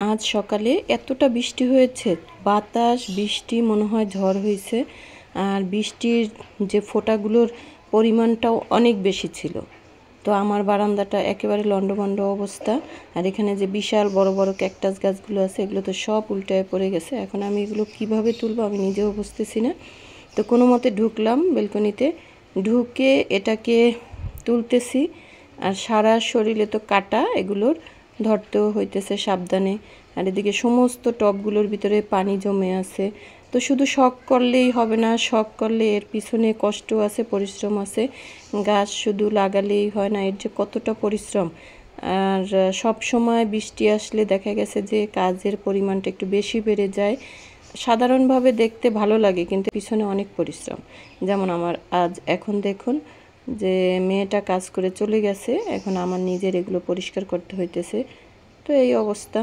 আজ সকালে এতটা বৃষ্টি হয়েছে, বাতাস বৃষ্টি মনে হয় ঝড় হয়েছে। আর বৃষ্টির যে ফোঁটাগুলোর পরিমাণটাও অনেক বেশি ছিল। তো আমার বারান্দাটা একেবারে লন্ডভন্ড অবস্থা। আর এখানে যে বিশাল বড় বড় ক্যাকটাস গাছগুলো আছে, এগুলো তো সব উল্টায় পড়ে গেছে। এখন আমি এগুলো কিভাবে তুলবো আমি নিজেও বুঝতেছি না। তো কোনো মতে ঢুকলাম বেলকনিতে, ঢুকে এটাকে তুলতেছি। আর সারা শরীরে তো কাটা, এগুলোর ধরতেও হইতেছে সাবধানে। আর এদিকে সমস্ত টবগুলোর ভিতরে পানি জমে আছে। তো শুধু শখ করলেই হবে না, শখ করলে এর পিছনে কষ্ট আছে, পরিশ্রম আছে। গাছ শুধু লাগালেই হয় না, এর যে কতটা পরিশ্রম। আর সব সময় বৃষ্টি আসলে দেখা গেছে যে কাজের পরিমাণটা একটু বেশি বেড়ে যায়। সাধারণভাবে দেখতে ভালো লাগে, কিন্তু পিছনে অনেক পরিশ্রম। যেমন আমার এখন দেখুন যে মেয়েটা কাজ করে চলে গেছে, এখন আমার নিজের এগুলো পরিষ্কার করতে হইতেছে। তো এই অবস্থা।